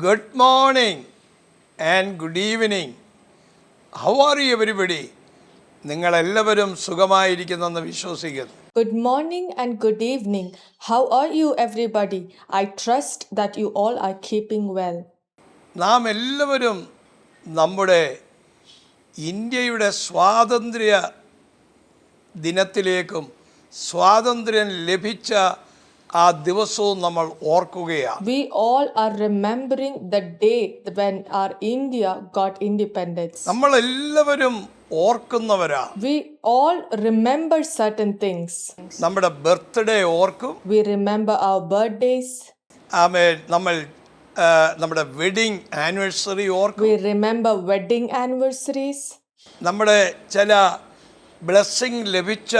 Good morning and good evening. How are you everybody? നിങ്ങളെല്ലാവരും സുഖമായിരിക്കുന്നെന്ന് വിശ്വസിക്കുന്നു. Good morning and good evening. How are you, everybody? I trust that you all are keeping well. നാം എല്ലാവരും നമ്മുടെ ഇന്ത്യയുടെ സ്വാതന്ത്ര്യ ദിനത്തിലേക്കും സ്വാതന്ത്ര്യം ലഭിച്ച ആ ദിവസവും നമ്മൾ ഓർക്കുകയാണ്. We all are remembering the day when our India got independence. നമ്മൾ എല്ലാവരും ഓർക്കുന്നവരാണ്. We all remember certain things. നമ്മുടെ ബർത്ത്ഡേ ഓർക്കും. We remember our birthdays. ആമേൻ. നമ്മൾ നമ്മുടെ വെഡിങ് ആനിവേഴ്സറി ഓർക്കും. We remember wedding anniversaries. നമ്മുടെ ചില ബ്ലെസ്സിങ് ലഭിച്ച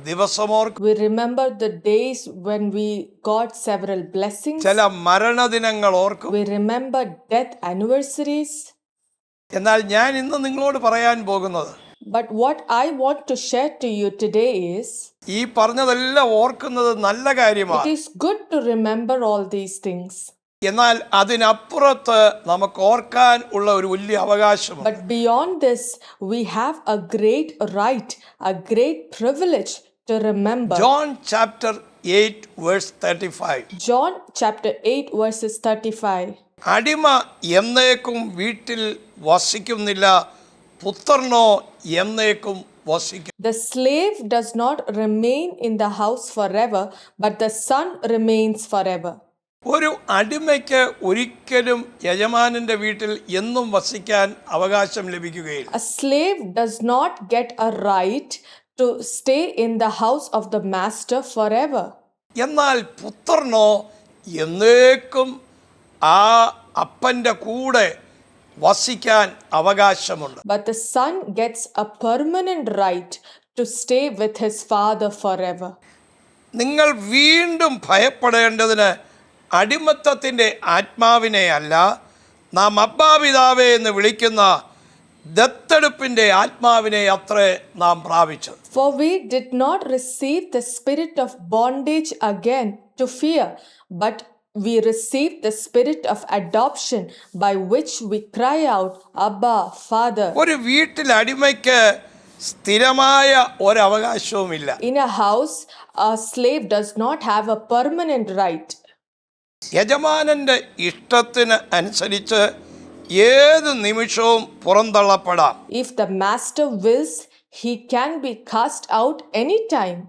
ദിവസമോർക്കും. We remember the days when we got several blessings. ചില മരണദിനങ്ങൾ ഓർക്കും. We remember death anniversaries. എന്നാൽ ഞാൻ ഇന്ന് നിങ്ങളോട് പറയാൻ പോകുന്നത്, But what I want to share to you today is, ഈ പറഞ്ഞതെല്ലാം ഓർക്കുന്നത് നല്ല it കാര്യമാണ്. is good to remember all these things. എന്നാൽ അതിനപ്പുറത്ത് നമുക്ക് ഓർക്കാൻ ഉള്ള ഒരു വലിയ അവകാശമുണ്ട്. But beyond this, we have a great right, a great privilege to remember. John chapter 8 verse 35. John chapter 8 verses 35. അടിമ എന്നേക്കും വീട്ടിൽ വസിക്കുന്നില്ല, പുത്രനോ എന്നേക്കും വസിക്കും. The slave does not remain in the house forever, but the son remains forever. ഒരു അടിമയ്ക്ക് ഒരിക്കലും യജമാനന്റെ വീട്ടിൽ എന്നും വസിക്കാൻ അവകാശം ലഭിക്കുകയില്ല. A slave does not get a right to stay in the house of the master forever. എന്നാൽ പുത്രനോ എന്നേക്കും ആ അപ്പൻ്റെ കൂടെ വസിക്കാൻ അവകാശമുണ്ട്. But the son gets a permanent right to stay with his father forever. നിങ്ങൾ വീണ്ടും ഭയപ്പെടേണ്ടതിന് അടിമത്തത്തിൻ്റെ ആത്മാവിനെ അല്ല, നാം അബ്ബാപിതാവേ എന്ന് വിളിക്കുന്ന ദത്തെടുപ്പിൻ്റെ ആത്മാവിനെ അത്രേ നാം പ്രാപിച്ചത്. For we did not receive the spirit of bondage again to fear, but we received the spirit of adoption by which we cry out, Abba, Father. ഒരു വീട്ടിൽ അടിമയ്ക്ക് സ്ഥിരമായ ഒരവകാശവുമില്ല. In a house, a slave does not have a permanent right. യജമാനന്റെ ഇഷ്ടത്തിന് അനുസരിച്ച് ഏത് നിമിഷവും പുറന്തള്ളപ്പെടാം. If the master wills, he can be cast out anytime.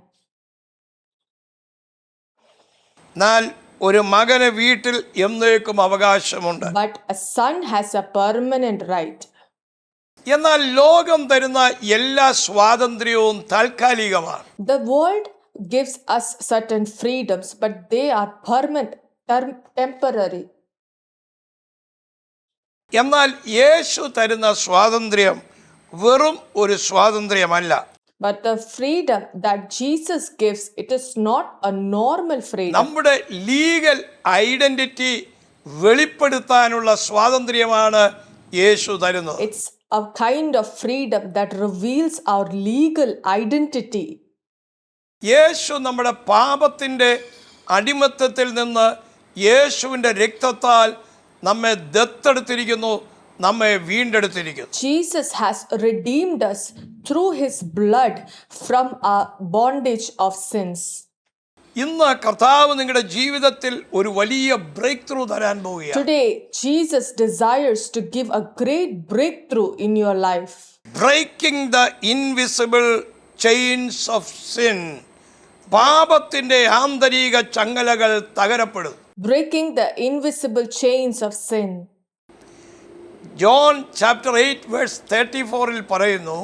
എന്നാൽ ഒരു മകന് വീട്ടിൽ എന്നേക്കും അവകാശമുണ്ട്. But a son has a permanent right. എന്നാൽ ലോകം തരുന്ന എല്ലാ സ്വാതന്ത്ര്യവും താൽക്കാലികമാണ്. The world gives us certain freedoms, but they are temporary. എന്നാൽ യേശു തരുന്ന സ്വാതന്ത്ര്യം വെറും ഒരു സ്വാതന്ത്ര്യമല്ല. But the freedom that Jesus gives, it is not a normal freedom. നമ്മുടെ ലീഗൽ ഐഡന്റിറ്റി വെളിപ്പെടുത്താനുള്ള സ്വാതന്ത്ര്യമാണ് യേശു തരുന്നത്. It's a kind of freedom that reveals our legal identity. യേശു നമ്മുടെ പാപത്തിൻ്റെ അടിമത്തത്തിൽ നിന്ന് യേശുവിൻ്റെ രക്തത്താൽ നമ്മെ ദത്തെടുത്തിരിക്കുന്നു, നമ്മെ വീണ്ടെടുത്തിരിക്കുന്നു. Jesus has redeemed us through his blood from our bondage of sins. ഇന്ന് കർത്താവ് നിങ്ങളുടെ ജീവിതത്തിൽ ഒരു വലിയ ബ്രേക്ക് ത്രൂ തരാൻ പോവുകയാണ്. Today, Jesus desires to give a great breakthrough in your life. Breaking the invisible chains of sin. പാപത്തിൻ്റെ ആന്തരിക ചങ്ങലകൾ തകരപ്പെടും. Breaking the invisible chains of sin. John chapter 8 verse 34 പറയുന്നു,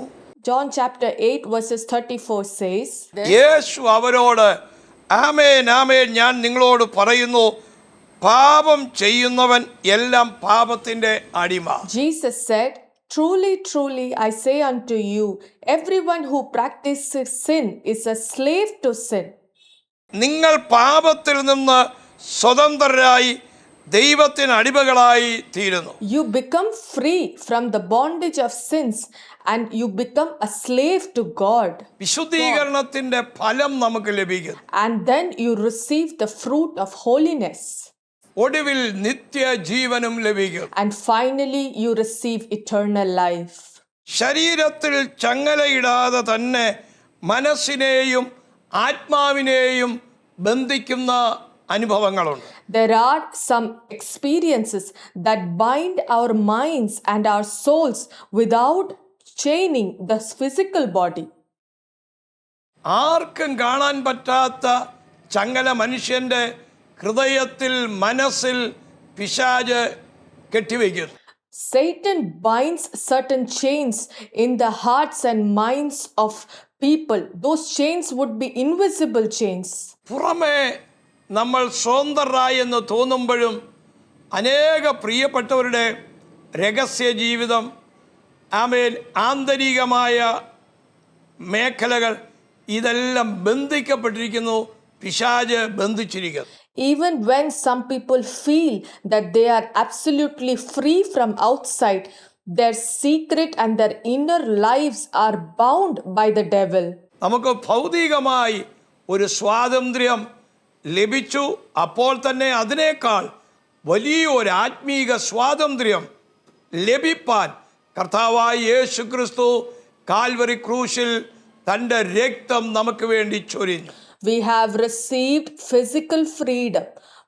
John chapter 8 verses 34 says, യേശു അവരോട്, ആമേൻ ആമേൻ ഞാൻ നിങ്ങളോട് പറയുന്നു, പാപം ചെയ്യുന്നവൻ എല്ലാം പാപത്തിൻ്റെ അടിമ. Jesus said, Truly, truly, I say unto you, everyone who practices sin is a slave to sin. നിങ്ങൾ പാപത്തിൽ നിന്ന് സ്വതന്ത്രരായി ദൈവത്തിന് അടിമകളായി തീരുന്നു. You become free from the bondage of sins and you become a slave to God. വിശുദ്ധീകരണത്തിന്റെ ഫലം നമുക്ക് ലഭിക്കും. And then you receive the fruit of holiness. ഒടുവിൽ നിത്യജീവനും ലഭിക്കും. And finally, you receive eternal life. ശരീരത്തിൽ ചങ്ങലയിടാതെ തന്നെ മനസ്സിനെയും ആത്മാവിനെയും ബന്ധിക്കുന്ന അനുഭവങ്ങളുണ്ട്. There are some experiences that bind our minds and our souls without chaining the physical body. ആർക്കും കാണാൻ പറ്റാത്ത ചങ്ങല മനുഷ്യന്റെ ഹൃദയത്തിൽ മനസ്സിൽ പിശാച് കെട്ടിവെക്കുന്നു. Satan binds certain chains in the hearts and minds of people. Those chains would be invisible chains. പുറമേ നമ്മൾ സ്വതന്ത്രരായി എന്ന് തോന്നുമ്പോഴും അനേക പ്രിയപ്പെട്ടവരുടെ രഹസ്യ ജീവിതം, ആമേൻ, ആന്തരികമായ മേഖലകൾ ഇതെല്ലാം ബന്ധിക്കപ്പെട്ടിരിക്കുന്നു, പിശാച് ബന്ധിച്ചിരിക്കുന്നു. Even when some people feel that they are absolutely free from outside, their secret and their inner lives are bound by the devil. നമുക്ക് ഭൗതികമായി ഒരു സ്വാതന്ത്ര്യം ലഭിച്ചു, അപ്പോൾ തന്നെ അതിനേക്കാൾ വലിയ ഒരു ആത്മീക സ്വാതന്ത്ര്യം ലഭിപ്പാൻ കർത്താവായ യേശു ക്രിസ്തു കാൽവരി ക്രൂശിൽ തൻ്റെ രക്തം നമുക്ക് വേണ്ടി ചൊരിഞ്ഞു. We have received physical freedom,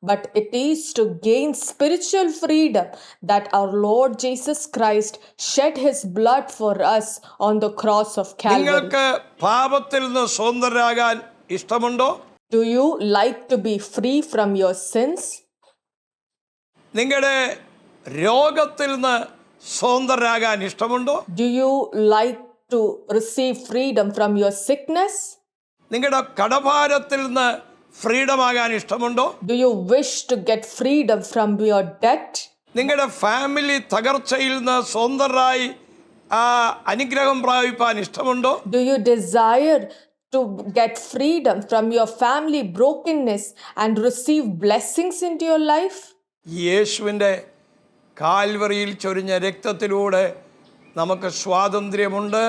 but it is to gain spiritual freedom that our Lord Jesus Christ shed his blood for us on the cross of Calvary. നിങ്ങൾക്ക് പാപത്തിൽ നിന്ന് സ്വതന്ത്രരാകാൻ ഇഷ്ടമുണ്ടോ? Do you like to be free from your sins? നിങ്ങളുടെ രോഗത്തിൽ നിന്ന് സ്വതന്ത്രരാകാൻ ഇഷ്ടമുണ്ടോ? Do you like to receive freedom from your sickness? നിങ്ങളുടെ കടഭാരത്തിൽ നിന്ന് freedom ആകാൻ ഇഷ്ടമുണ്ടോ? Do you wish to get freedom from your debt? നിങ്ങളുടെ ഫാമിലി തകർച്ചയിൽ നിന്ന് സ്വതന്ത്രരായി അനുഗ്രഹം പ്രാപിപ്പാൻ ഇഷ്ടമുണ്ടോ? Do you desire to get freedom from your family brokenness and receive blessings into your life? യേശുവിൻ്റെ കാൽവറിയിൽ ചൊരിഞ്ഞ രക്തത്തിലൂടെ നമുക്ക് സ്വാതന്ത്ര്യമുണ്ട്,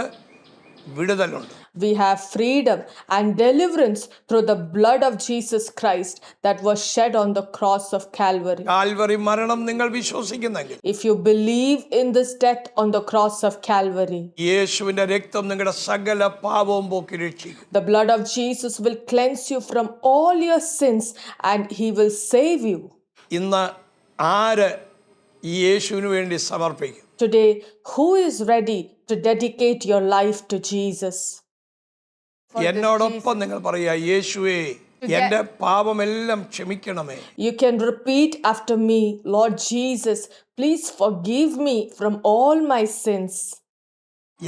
വിടുതലുണ്ട്. We have freedom and deliverance through the blood of Jesus Christ that was shed on the cross of Calvary. Calvary മരണം നിങ്ങൾ വിശ്വസിക്കുന്നെങ്കിൽ, If you believe in this death on the cross of Calvary, യേശുവിൻ്റെ രക്തം നിങ്ങളുടെ സകല പാപവും പോക്കി രക്ഷിക്കും. the blood of Jesus will cleanse you from all your sins and he will save you. ഇന്ന് ആര് ഈ യേശുവിന് വേണ്ടി സമർപ്പിക്കും? Today, who is ready to dedicate your life to Jesus? എന്നോടൊപ്പം നിങ്ങൾ പറയുക, യേശുവേ എൻ്റെ പാപമെല്ലാം ക്ഷമിക്കണമേ. You can repeat after me, Lord Jesus, please forgive me from all my sins.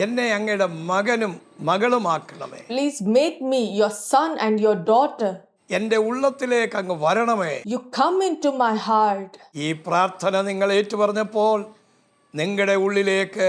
എന്നെ അങ്ങയുടെ മകനും മകളുമാക്കണമേ. Please make me your son and your daughter. എൻ്റെ ഉള്ളത്തിലേക്ക് അങ്ങ് വരണമേ. You come into my heart. ഈ പ്രാർത്ഥന നിങ്ങൾ ഏറ്റുപറഞ്ഞപ്പോൾ നിങ്ങളുടെ ഉള്ളിലേക്ക്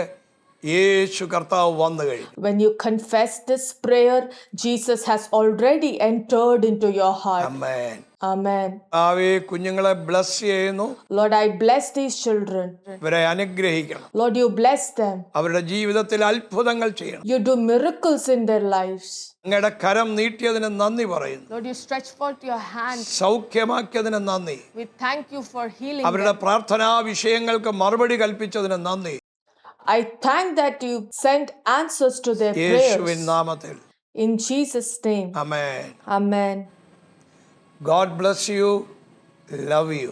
യേശു കർത്താവ് വന്നു കഴിഞ്ഞു. When you confess this prayer, Jesus has already entered into your heart. Amen. Amen. ആവേ കുഞ്ഞുങ്ങളെ ബ്ലസ് ചെയ്യുന്നു. Lord, I bless these children. ഇവരെ അനുഗ്രഹിക്കണം. Lord, you bless them. അവരുടെ ജീവിതത്തിൽ അത്ഭുതങ്ങൾ ചെയ്യണം. You do miracles in their lives. അങ്ങയുടെ കരം നീട്ടിയതിന് നന്ദി പറയുന്നു. Lord, you stretch forth your hand. സൗഖ്യമാക്കിയതിന് നന്ദി. We thank you for healing അവരുടെ them. പ്രാർത്ഥനാ വിഷയങ്ങൾക്ക് മറുപടി കൽപ്പിച്ചതിന് നന്ദി. I thank that you sent answers to their യേശുവിൻ prayers. നാമത്തിൽ. In Jesus' name. Amen. Amen. God bless you. Love you.